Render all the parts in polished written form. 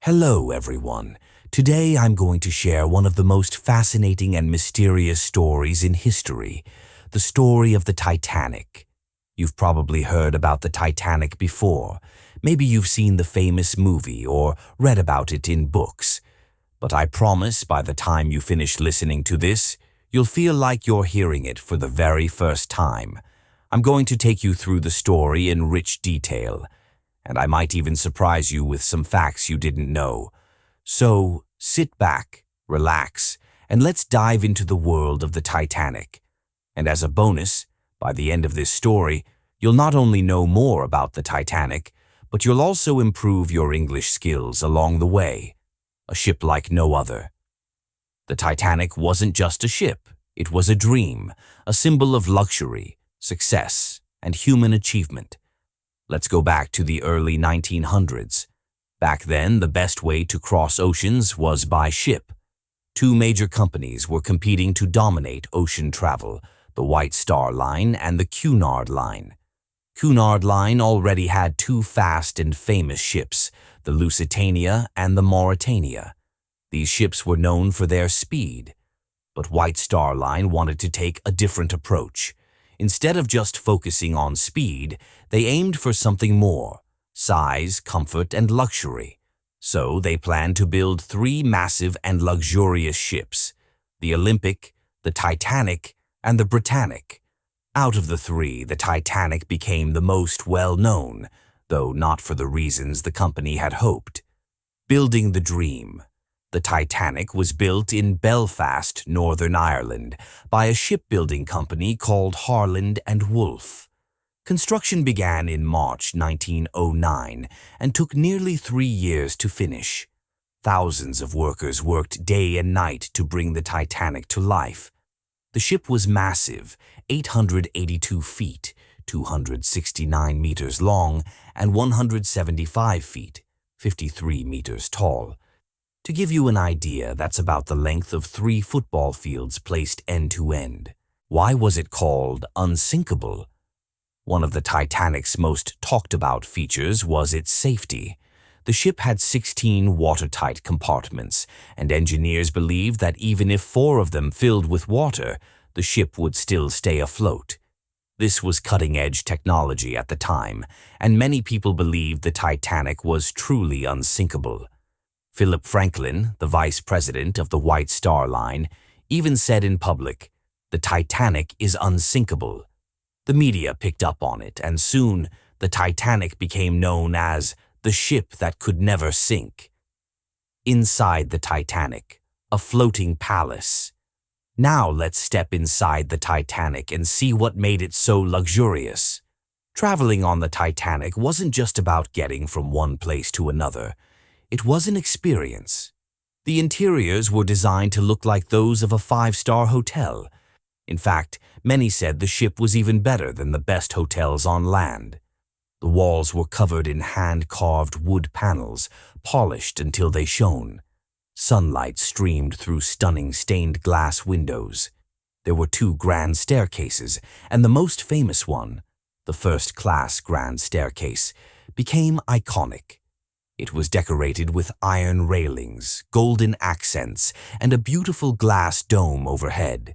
Hello, everyone. Today I'm going to share one of the most fascinating and mysterious stories in history, the story of the Titanic. You've probably heard about the Titanic before. Maybe you've seen the famous movie or read about it in books. But I promise by the time you finish listening to this, you'll feel like you're hearing it for the very first time. I'm going to take you through the story in rich detail, and I might even surprise you with some facts you didn't know. So sit back, relax, and let's dive into the world of the Titanic. And as a bonus, by the end of this story, you'll not only know more about the Titanic, but you'll also improve your English skills along the way. A ship like no other. The Titanic wasn't just a ship, it was a dream, a symbol of luxury, success, and human achievement. Let's go back to the early 1900s. Back then, the best way to cross oceans was by ship. Two major companies were competing to dominate ocean travel, the White Star Line and the Cunard Line. Cunard Line already had two fast and famous ships, the Lusitania and the Mauretania. These ships were known for their speed, but White Star Line wanted to take a different approach. Instead of just focusing on speed, they aimed for something more: size, comfort, and luxury. So they planned to build three massive and luxurious ships: the Olympic, the Titanic, and the Britannic. Out of the three, the Titanic became the most well-known, though not for the reasons the company had hoped. Building the dream. The Titanic was built in Belfast, Northern Ireland, by a shipbuilding company called Harland and Wolff. Construction began in March 1909 and took nearly 3 years to finish. Thousands of workers worked day and night to bring the Titanic to life. The ship was massive, 882 feet, 269 meters long, and 175 feet, 53 meters tall. To give you an idea, that's about the length of 3 football fields placed end to end. Why was it called unsinkable? One of the Titanic's most talked about features was its safety. The ship had 16 watertight compartments, and engineers believed that even if 4 of them filled with water, the ship would still stay afloat. This was cutting-edge technology at the time, and many people believed the Titanic was truly unsinkable. Philip Franklin, the vice president of the White Star Line, even said in public, "The Titanic is unsinkable." The media picked up on it, and soon the Titanic became known as the ship that could never sink. Inside the Titanic, a floating palace. Now let's step inside the Titanic and see what made it so luxurious. Traveling on the Titanic wasn't just about getting from one place to another. It was an experience. The interiors were designed to look like those of a 5-star hotel. In fact, many said the ship was even better than the best hotels on land. The walls were covered in hand-carved wood panels, polished until they shone. Sunlight streamed through stunning stained glass windows. There were 2 grand staircases, and the most famous one, the first-class grand staircase, became iconic. It was decorated with iron railings, golden accents, and a beautiful glass dome overhead.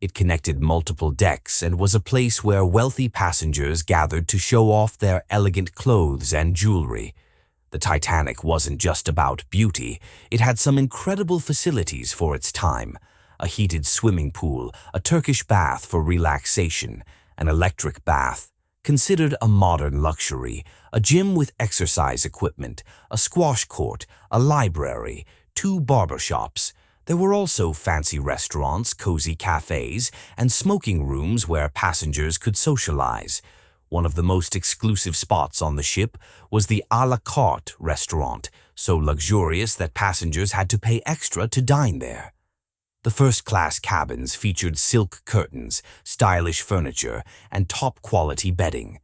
It connected multiple decks and was a place where wealthy passengers gathered to show off their elegant clothes and jewelry. The Titanic wasn't just about beauty, it had some incredible facilities for its time: a heated swimming pool, a Turkish bath for relaxation, an electric bath, considered a modern luxury, a gym with exercise equipment, a squash court, a library, 2 barbershops. There were also fancy restaurants, cozy cafes, and smoking rooms where passengers could socialize. One of the most exclusive spots on the ship was the à la carte restaurant, so luxurious that passengers had to pay extra to dine there. The first-class cabins featured silk curtains, stylish furniture, and top-quality bedding.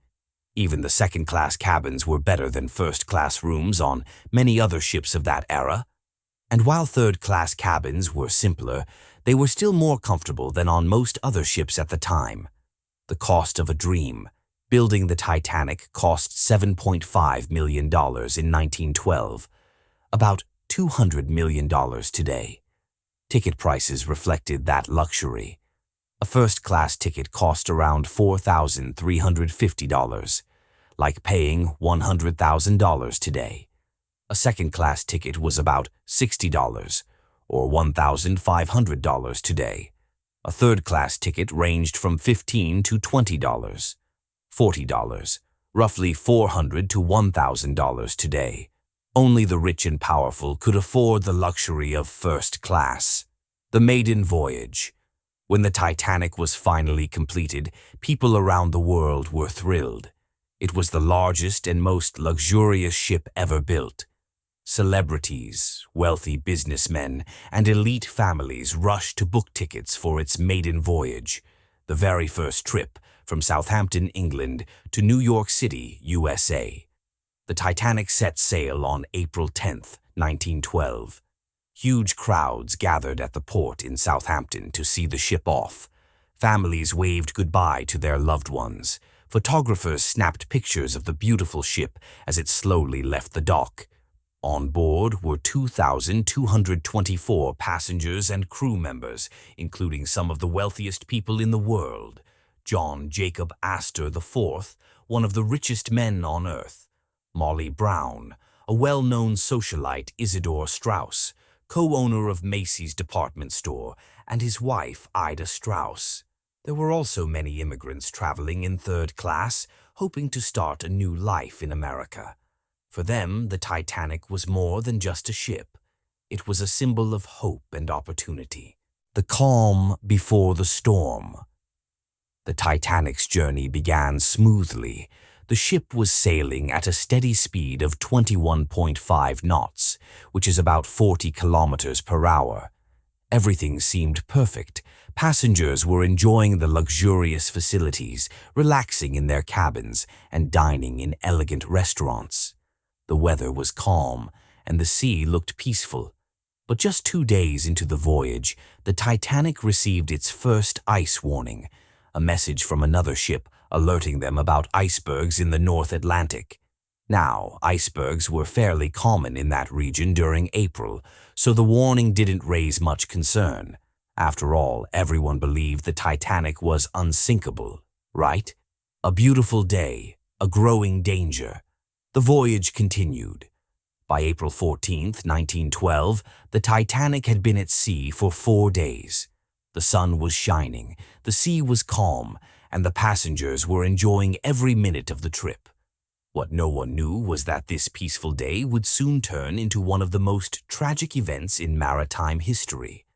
Even the second-class cabins were better than first-class rooms on many other ships of that era. And while third-class cabins were simpler, they were still more comfortable than on most other ships at the time. The cost of a dream. Building the Titanic cost $7.5 million in 1912. about $200 million today. Ticket prices reflected that luxury. A first-class ticket cost around $4,350, like paying $100,000 today. A second-class ticket was about $60, or $1,500 today. A third-class ticket ranged from $15 to $20, $40, roughly $400 to $1,000 today. Only the rich and powerful could afford the luxury of first class. The maiden voyage. When the Titanic was finally completed, people around the world were thrilled. It was the largest and most luxurious ship ever built. Celebrities, wealthy businessmen, and elite families rushed to book tickets for its maiden voyage, the very first trip from Southampton, England to New York City, USA. The Titanic set sail on April 10, 1912. Huge crowds gathered at the port in Southampton to see the ship off. Families waved goodbye to their loved ones. Photographers snapped pictures of the beautiful ship as it slowly left the dock. On board were 2,224 passengers and crew members, including some of the wealthiest people in the world. John Jacob Astor IV, one of the richest men on earth. Molly Brown, a well-known socialite Isidore Straus, co-owner of Macy's department store, and his wife Ida Straus. There were also many immigrants traveling in third class, hoping to start a new life in America. For them, the Titanic was more than just a ship. It was a symbol of hope and opportunity. The calm before the storm. The Titanic's journey began smoothly. The ship was sailing at a steady speed of 21.5 knots, which is about 40 kilometers per hour. Everything seemed perfect. Passengers were enjoying the luxurious facilities, relaxing in their cabins, and dining in elegant restaurants. The weather was calm, and the sea looked peaceful. But just 2 days into the voyage, the Titanic received its first ice warning, a message from another ship alerting them about icebergs in the North Atlantic. Now, icebergs were fairly common in that region during April, so the warning didn't raise much concern. After all, everyone believed the Titanic was unsinkable, right? A beautiful day, a growing danger. The voyage continued. By April 14, 1912, the Titanic had been at sea for 4 days. The sun was shining, the sea was calm, and the passengers were enjoying every minute of the trip. What no one knew was that this peaceful day would soon turn into one of the most tragic events in maritime history.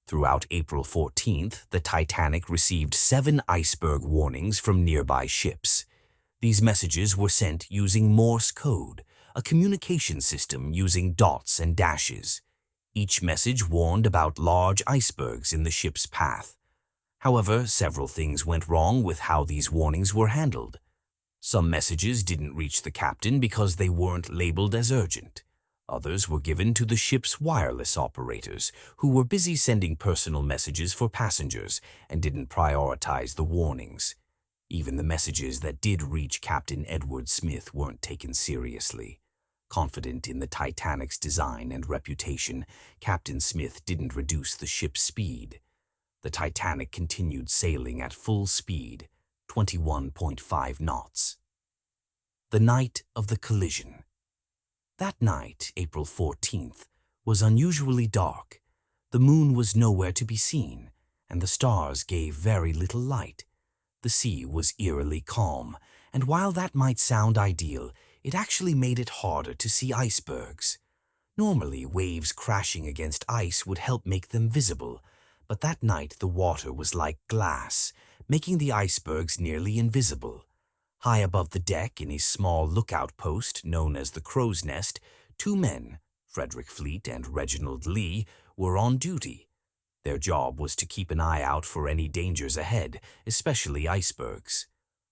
Throughout April 14th, the Titanic received 7 iceberg warnings from nearby ships. These messages were sent using Morse code, a communication system using dots and dashes. Each message warned about large icebergs in the ship's path. However, several things went wrong with how these warnings were handled. Some messages didn't reach the captain because they weren't labeled as urgent. Others were given to the ship's wireless operators, who were busy sending personal messages for passengers and didn't prioritize the warnings. Even the messages that did reach Captain Edward Smith weren't taken seriously. Confident in the Titanic's design and reputation, Captain Smith didn't reduce the ship's speed. The Titanic continued sailing at full speed, 21.5 knots. The night of the collision. That night, April 14th, was unusually dark. The moon was nowhere to be seen, and the stars gave very little light. The sea was eerily calm, and while that might sound ideal, it actually made it harder to see icebergs. Normally, waves crashing against ice would help make them visible, but that night the water was like glass, making the icebergs nearly invisible. High above the deck in a small lookout post known as the Crow's Nest, 2 men, Frederick Fleet and Reginald Lee, were on duty. Their job was to keep an eye out for any dangers ahead, especially icebergs.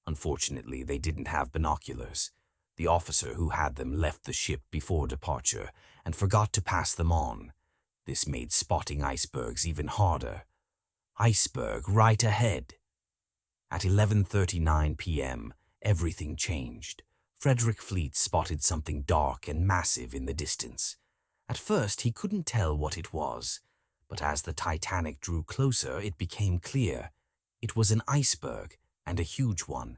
Unfortunately, they didn't have binoculars. The officer who had them left the ship before departure and forgot to pass them on. This made spotting icebergs even harder. Iceberg right ahead. At 11:39 p.m., everything changed. Frederick Fleet spotted something dark and massive in the distance. At first, he couldn't tell what it was, but as the Titanic drew closer, it became clear. It was an iceberg, and a huge one.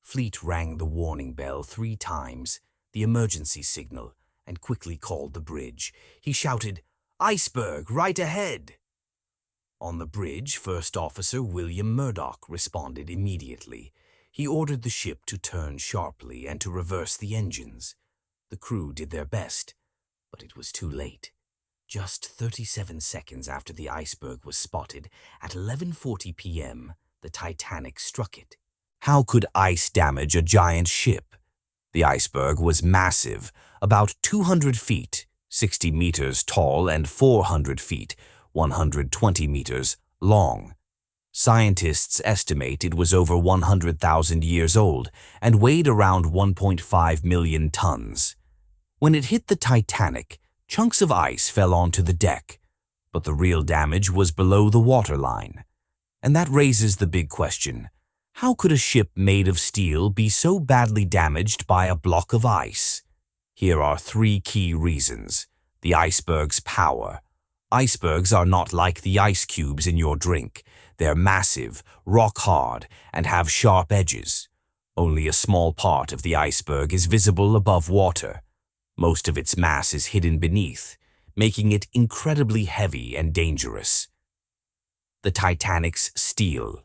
Fleet rang the warning bell 3 times, the emergency signal, and quickly called the bridge. He shouted, "Iceberg, right ahead!" On the bridge, First Officer William Murdoch responded immediately. He ordered the ship to turn sharply and to reverse the engines. The crew did their best, but it was too late. Just 37 seconds after the iceberg was spotted, at 11:40 p.m., the Titanic struck it. How could ice damage a giant ship? The iceberg was massive, about 200 feet, 60 meters tall, and 400 feet, 120 meters, long. Scientists estimate it was over 100,000 years old and weighed around 1.5 million tons. When it hit the Titanic, chunks of ice fell onto the deck, but the real damage was below the waterline. And that raises the big question: how could a ship made of steel be so badly damaged by a block of ice? Here are 3 key reasons. The iceberg's power. Icebergs are not like the ice cubes in your drink. They're massive, rock-hard, and have sharp edges. Only a small part of the iceberg is visible above water. Most of its mass is hidden beneath, making it incredibly heavy and dangerous. The Titanic's steel.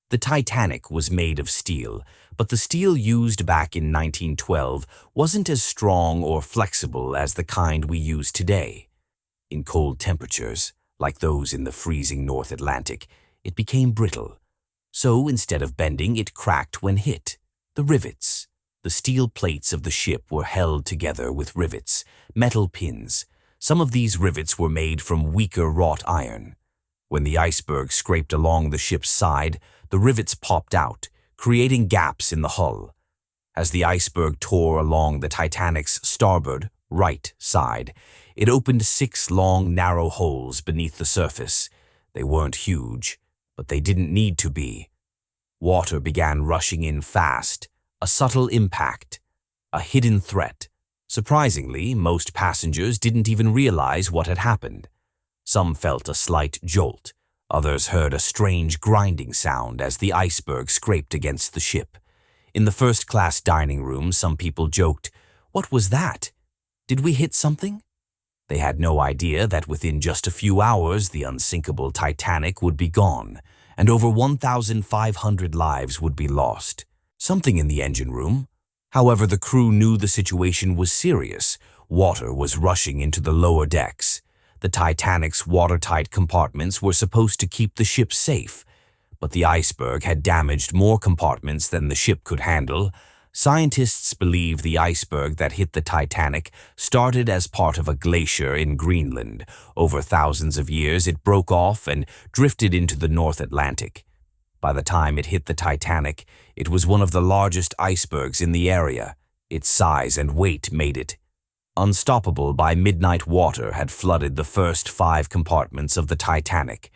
The Titanic was made of steel, but the steel used back in 1912 wasn't as strong or flexible as the kind we use today. In cold temperatures, like those in the freezing North Atlantic, it became brittle. So instead of bending, it cracked when hit. The rivets. The steel plates of the ship were held together with rivets, metal pins. Some of these rivets were made from weaker wrought iron. When the iceberg scraped along the ship's side, the rivets popped out, creating gaps in the hull. As the iceberg tore along the Titanic's starboard, right side, it opened 6 long, narrow holes beneath the surface. They weren't huge, but they didn't need to be. Water began rushing in fast, a subtle impact, a hidden threat. Surprisingly, most passengers didn't even realize what had happened. Some felt a slight jolt. Others heard a strange grinding sound as the iceberg scraped against the ship. In the first-class dining room, some people joked, "What was that? Did we hit something?" They had no idea that within just a few hours the unsinkable Titanic would be gone, and over 1,500 lives would be lost. Something in the engine room. However, the crew knew the situation was serious. Water was rushing into the lower decks. The Titanic's watertight compartments were supposed to keep the ship safe, but the iceberg had damaged more compartments than the ship could handle. Scientists believe the iceberg that hit the Titanic started as part of a glacier in Greenland. Over thousands of years, it broke off and drifted into the North Atlantic. By the time it hit the Titanic, it was one of the largest icebergs in the area. Its size and weight made it unstoppable. By midnight, water had flooded the first 5 compartments of the Titanic.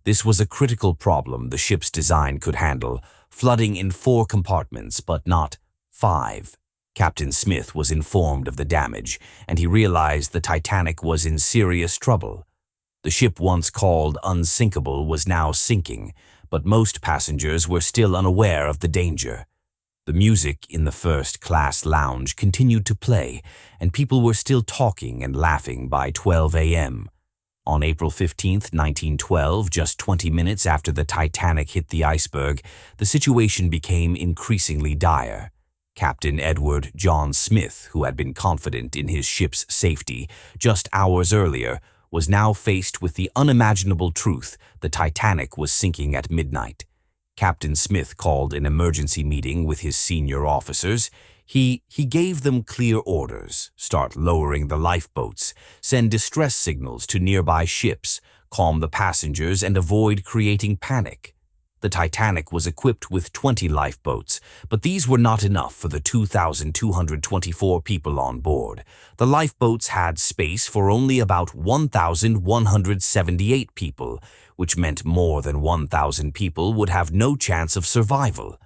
This was a critical problem the ship's design could handle, flooding in 4 compartments, but not 5. Captain Smith was informed of the damage, and he realized the Titanic was in serious trouble. The ship once called unsinkable was now sinking, but most passengers were still unaware of the danger. The music in the first-class lounge continued to play, and people were still talking and laughing by 12 a.m. On April 15, 1912, just 20 minutes after the Titanic hit the iceberg, the situation became increasingly dire. Captain Edward John Smith, who had been confident in his ship's safety just hours earlier, was now faced with the unimaginable truth: the Titanic was sinking at midnight. Captain Smith called an emergency meeting with his senior officers. He gave them clear orders: start lowering the lifeboats, send distress signals to nearby ships, calm the passengers, and avoid creating panic. The Titanic was equipped with 20 lifeboats, but these were not enough for the 2,224 people on board. The lifeboats had space for only about 1,178 people, which meant more than 1,000 people would have no chance of survival.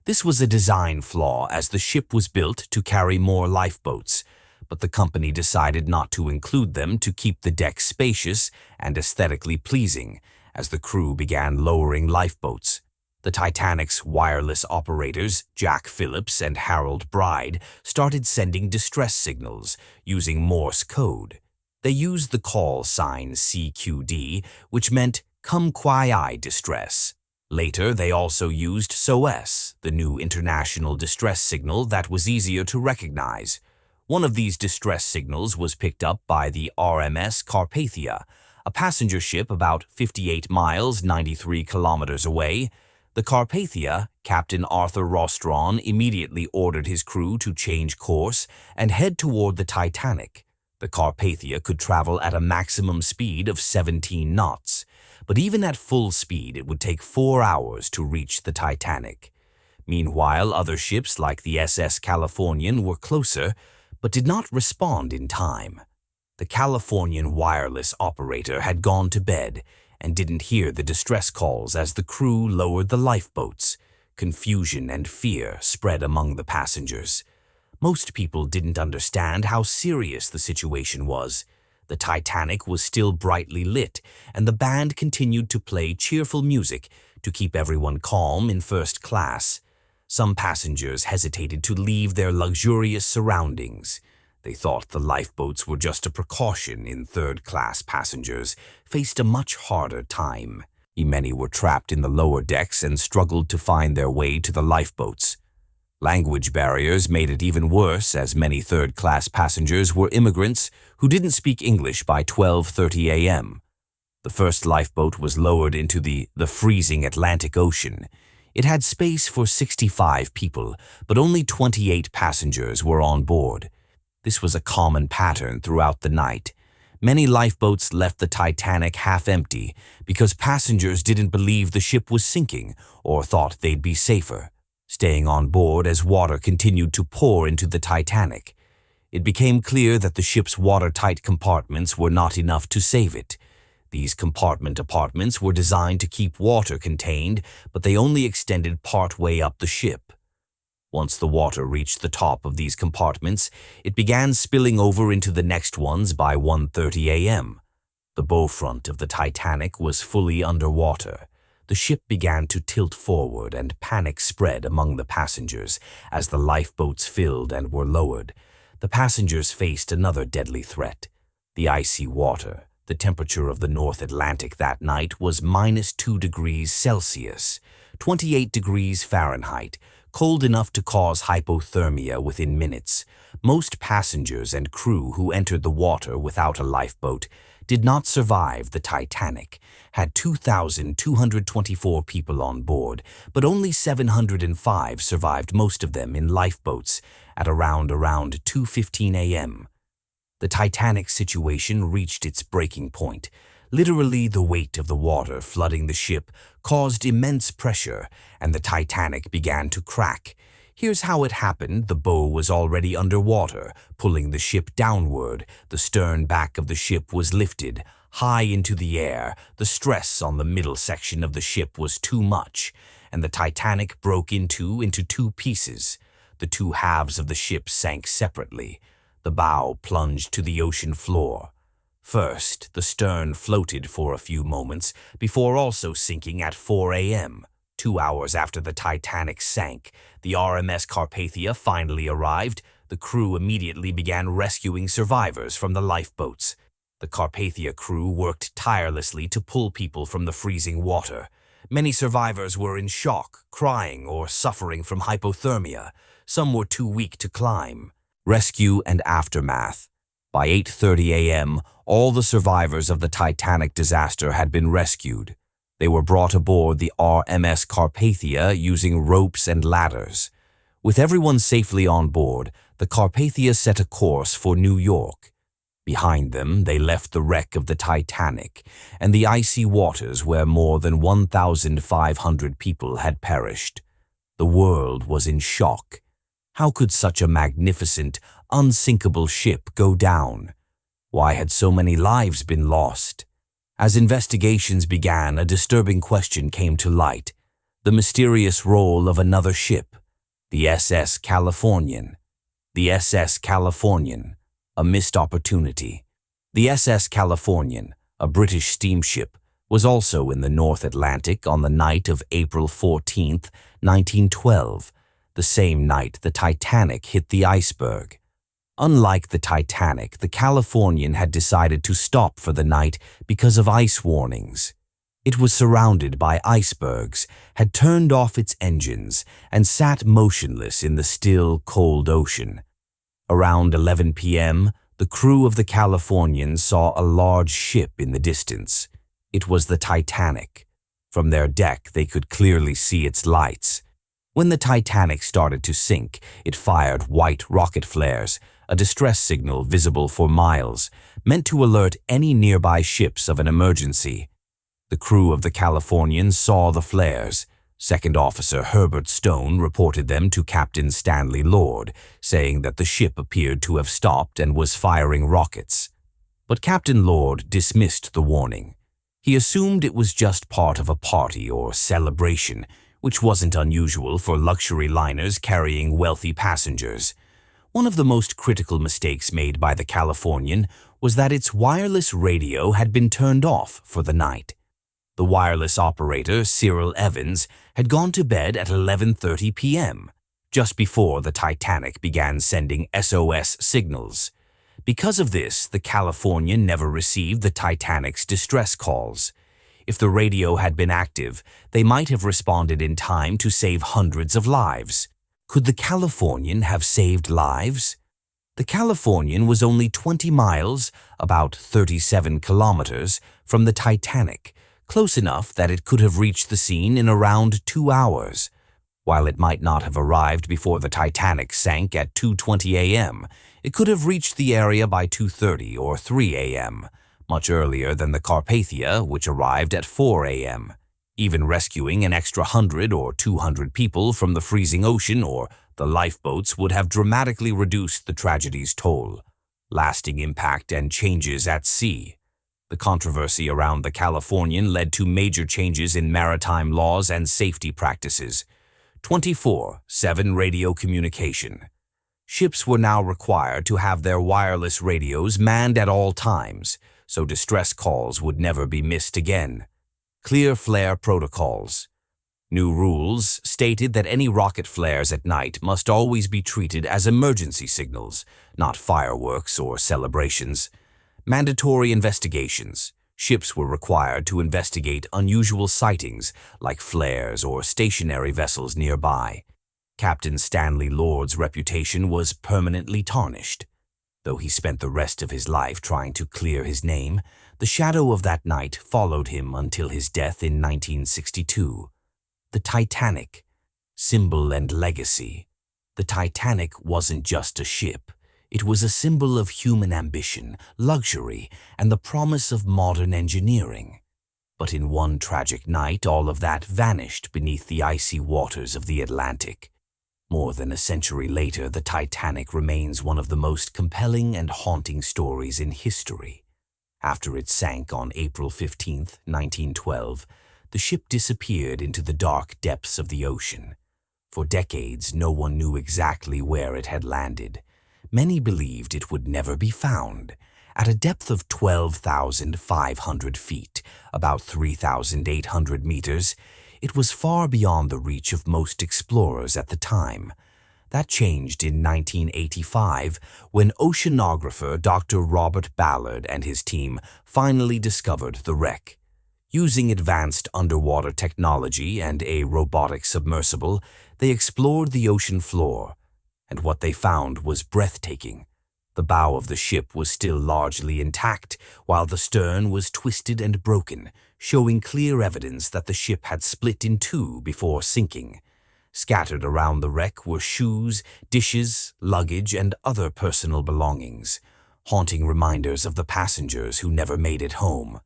This was a design flaw, as the ship was built to carry more lifeboats, but the company decided not to include them to keep the deck spacious and aesthetically pleasing as the crew began lowering lifeboats. The Titanic's wireless operators, Jack Phillips and Harold Bride, started sending distress signals using Morse code. They used the call sign CQD, which meant "Come Kwai Distress." Later, they also used SOS, the new international distress signal that was easier to recognize. One of these distress signals was picked up by the RMS Carpathia, a passenger ship about 58 miles 93 kilometers away. The Carpathia, Captain Arthur Rostron, immediately ordered his crew to change course and head toward the Titanic. The Carpathia could travel at a maximum speed of 17 knots, but even at full speed it would take 4 hours to reach the Titanic. Meanwhile, other ships like the SS Californian were closer, but did not respond in time. The Californian wireless operator had gone to bed and didn't hear the distress calls as the crew lowered the lifeboats. Confusion and fear spread among the passengers. Most people didn't understand how serious the situation was. The Titanic was still brightly lit, and the band continued to play cheerful music to keep everyone calm in first class. Some passengers hesitated to leave their luxurious surroundings. They thought the lifeboats were just a precaution, and third-class passengers faced a much harder time. Many were trapped in the lower decks and struggled to find their way to the lifeboats. Language barriers made it even worse, as many third-class passengers were immigrants who didn't speak English by 12:30 a.m. The first lifeboat was lowered into the freezing Atlantic Ocean. It had space for 65 people, but only 28 passengers were on board. This was a common pattern throughout the night. Many lifeboats left the Titanic half empty because passengers didn't believe the ship was sinking or thought they'd be safer, staying on board as water continued to pour into the Titanic. It became clear that the ship's watertight compartments were not enough to save it. These compartment apartments were designed to keep water contained, but they only extended part way up the ship. Once the water reached the top of these compartments, it began spilling over into the next ones by 1:30 a.m. The bow front of the Titanic was fully underwater. The ship began to tilt forward, and panic spread among the passengers as the lifeboats filled and were lowered. The passengers faced another deadly threat: the icy water. The temperature of the North Atlantic that night was -2 degrees Celsius, 28 degrees Fahrenheit, cold enough to cause hypothermia within minutes. Most passengers and crew who entered the water without a lifeboat did not survive the Titanic, had 2,224 people on board, but only 705 survived, most of them in lifeboats, at around 2:15 a.m. The Titanic situation reached its breaking point. Literally, the weight of the water flooding the ship caused immense pressure, and the Titanic began to crack. Here's how it happened. The bow was already underwater, pulling the ship downward. The stern back of the ship was lifted high into the air. The stress on the middle section of the ship was too much, and the Titanic broke into two pieces. The two halves of the ship sank separately. The bow plunged to the ocean floor. First, the stern floated for a few moments before also sinking at 4 a.m. 2 hours after the Titanic sank, the RMS Carpathia finally arrived. The crew immediately began rescuing survivors from the lifeboats. The Carpathia crew worked tirelessly to pull people from the freezing water. Many survivors were in shock, crying, or suffering from hypothermia. Some were too weak to climb. Rescue and aftermath. By 8:30 a.m., all the survivors of the Titanic disaster had been rescued. They were brought aboard the RMS Carpathia using ropes and ladders. With everyone safely on board, the Carpathia set a course for New York. Behind them, they left the wreck of the Titanic and the icy waters where more than 1,500 people had perished. The world was in shock. How could such a magnificent, unsinkable ship go down? Why had so many lives been lost? As investigations began, a disturbing question came to light: the mysterious role of another ship, the SS Californian. The SS Californian, a missed opportunity. The SS Californian, a British steamship, was also in the North Atlantic on the night of April 14, 1912, the same night the Titanic hit the iceberg. Unlike the Titanic, the Californian had decided to stop for the night because of ice warnings. It was surrounded by icebergs, had turned off its engines, and sat motionless in the still, cold ocean. Around 11 p.m., the crew of the Californian saw a large ship in the distance. It was the Titanic. From their deck, they could clearly see its lights. When the Titanic started to sink, it fired white rocket flares, a distress signal visible for miles, meant to alert any nearby ships of an emergency. The crew of the Californian saw the flares. Second Officer Herbert Stone reported them to Captain Stanley Lord, saying that the ship appeared to have stopped and was firing rockets. But Captain Lord dismissed the warning. He assumed it was just part of a party or celebration, which wasn't unusual for luxury liners carrying wealthy passengers. One of the most critical mistakes made by the Californian was that its wireless radio had been turned off for the night. The wireless operator, Cyril Evans, had gone to bed at 11:30 p.m., just before the Titanic began sending SOS signals. Because of this, the Californian never received the Titanic's distress calls. If the radio had been active, they might have responded in time to save hundreds of lives. Could the Californian have saved lives? The Californian was only 20 miles, about 37 kilometers, from the Titanic, close enough that it could have reached the scene in around 2 hours. While it might not have arrived before the Titanic sank at 2:20 a.m., it could have reached the area by 2:30 or 3 a.m., much earlier than the Carpathia, which arrived at 4 a.m. Even rescuing an extra 100 or 200 people from the freezing ocean or the lifeboats would have dramatically reduced the tragedy's toll. Lasting impact and changes at sea. The controversy around the Californian led to major changes in maritime laws and safety practices. 24/7 radio communication. Ships were now required to have their wireless radios manned at all times, so distress calls would never be missed again. Clear flare protocols. New rules stated that any rocket flares at night must always be treated as emergency signals, not fireworks or celebrations. Mandatory investigations. Ships were required to investigate unusual sightings like flares or stationary vessels nearby. Captain Stanley Lord's reputation was permanently tarnished. Though he spent the rest of his life trying to clear his name, the shadow of that night followed him until his death in 1962. The Titanic. Symbol and legacy. The Titanic wasn't just a ship. It was a symbol of human ambition, luxury, and the promise of modern engineering. But in one tragic night, all of that vanished beneath the icy waters of the Atlantic. More than a century later, the Titanic remains one of the most compelling and haunting stories in history. After it sank on April 15, 1912, the ship disappeared into the dark depths of the ocean. For decades, no one knew exactly where it had landed. Many believed it would never be found. At a depth of 12,500 feet, about 3,800 meters, it was far beyond the reach of most explorers at the time. That changed in 1985 when oceanographer Dr. Robert Ballard and his team finally discovered the wreck. Using advanced underwater technology and a robotic submersible, they explored the ocean floor. And what they found was breathtaking. The bow of the ship was still largely intact, while the stern was twisted and broken, showing clear evidence that the ship had split in two before sinking. Scattered around the wreck were shoes, dishes, luggage, and other personal belongings, haunting reminders of the passengers who never made it home.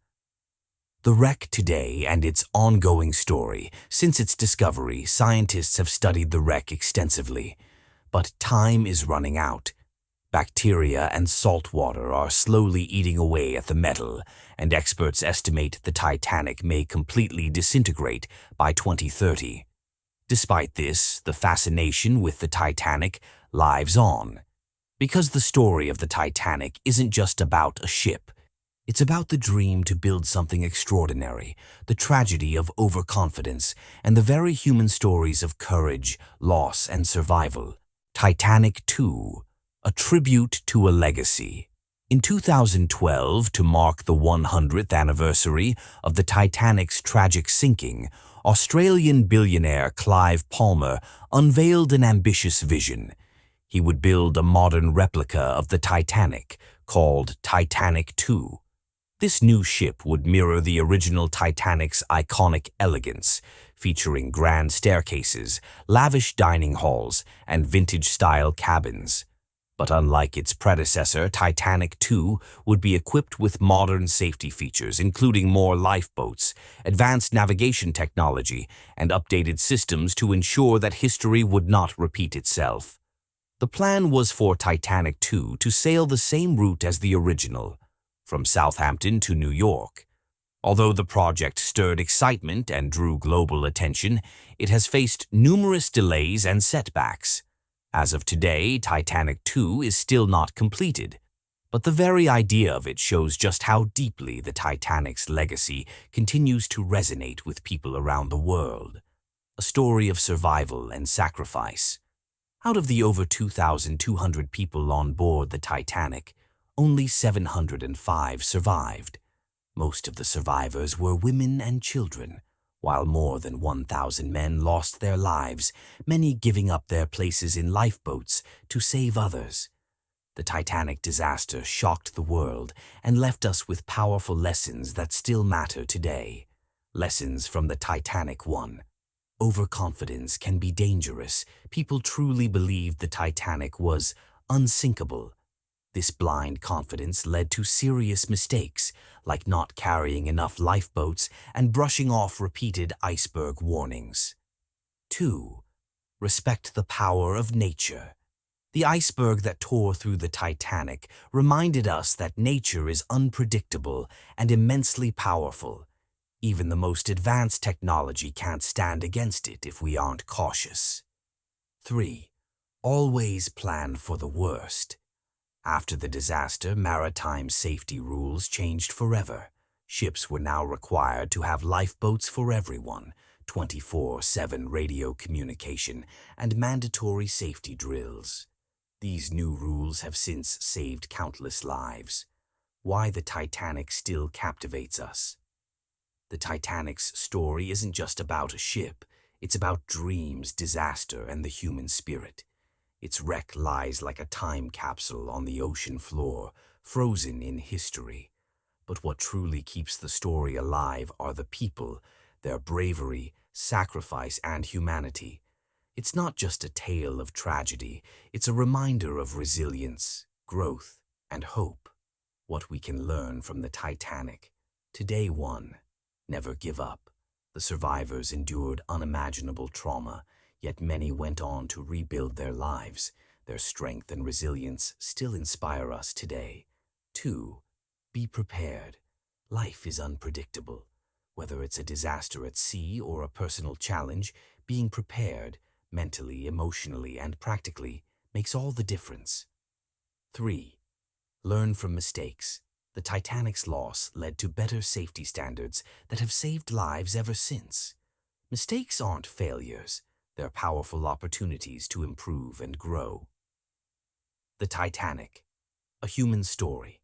The wreck today and its ongoing story. Since its discovery, scientists have studied the wreck extensively. But time is running out. Bacteria and salt water are slowly eating away at the metal, and experts estimate the Titanic may completely disintegrate by 2030. Despite this, the fascination with the Titanic lives on. Because the story of the Titanic isn't just about a ship. It's about the dream to build something extraordinary, the tragedy of overconfidence, and the very human stories of courage, loss, and survival. Titanic 2, a tribute to a legacy. In 2012, to mark the 100th anniversary of the Titanic's tragic sinking, Australian billionaire Clive Palmer unveiled an ambitious vision. He would build a modern replica of the Titanic, called Titanic 2. This new ship would mirror the original Titanic's iconic elegance, featuring grand staircases, lavish dining halls, and vintage-style cabins. But unlike its predecessor, Titanic 2 would be equipped with modern safety features, including more lifeboats, advanced navigation technology, and updated systems to ensure that history would not repeat itself. The plan was for Titanic 2 to sail the same route as the original, from Southampton to New York. Although the project stirred excitement and drew global attention, it has faced numerous delays and setbacks. As of today, Titanic 2 is still not completed, but the very idea of it shows just how deeply the Titanic's legacy continues to resonate with people around the world. A story of survival and sacrifice. Out of the over 2,200 people on board the Titanic, only 705 survived. Most of the survivors were women and children, while more than 1,000 men lost their lives, many giving up their places in lifeboats to save others. The Titanic disaster shocked the world and left us with powerful lessons that still matter today. Lessons from the Titanic 1. Overconfidence can be dangerous. People truly believed the Titanic was unsinkable. This blind confidence led to serious mistakes, like not carrying enough lifeboats and brushing off repeated iceberg warnings. 2. Respect the power of nature. The iceberg that tore through the Titanic reminded us that nature is unpredictable and immensely powerful. Even the most advanced technology can't stand against it if we aren't cautious. 3. Always plan for the worst. After the disaster, maritime safety rules changed forever. Ships were now required to have lifeboats for everyone, 24/7 radio communication, and mandatory safety drills. These new rules have since saved countless lives. Why the Titanic still captivates us. The Titanic's story isn't just about a ship, it's about dreams, disaster, and the human spirit. Its wreck lies like a time capsule on the ocean floor, frozen in history. But what truly keeps the story alive are the people, their bravery, sacrifice, and humanity. It's not just a tale of tragedy, it's a reminder of resilience, growth, and hope. What we can learn from the Titanic. Today 1. Never give up. The survivors endured unimaginable trauma, yet many went on to rebuild their lives. Their strength and resilience still inspire us today. 2. Be prepared. Life is unpredictable. Whether it's a disaster at sea or a personal challenge, being prepared, mentally, emotionally, and practically, makes all the difference. 3. Learn from mistakes. The Titanic's loss led to better safety standards that have saved lives ever since. Mistakes aren't failures. They're powerful opportunities to improve and grow. The Titanic, a human story.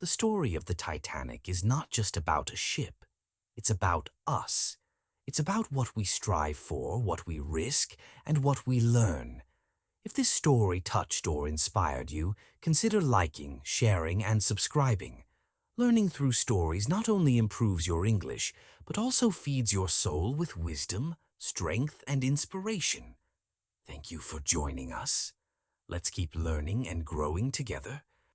The story of the Titanic is not just about a ship. It's about us. It's about what we strive for, what we risk, and what we learn. If this story touched or inspired you, consider liking, sharing, and subscribing. Learning through stories not only improves your English, but also feeds your soul with wisdom, strength, and inspiration. Thank you for joining us. Let's keep learning and growing together.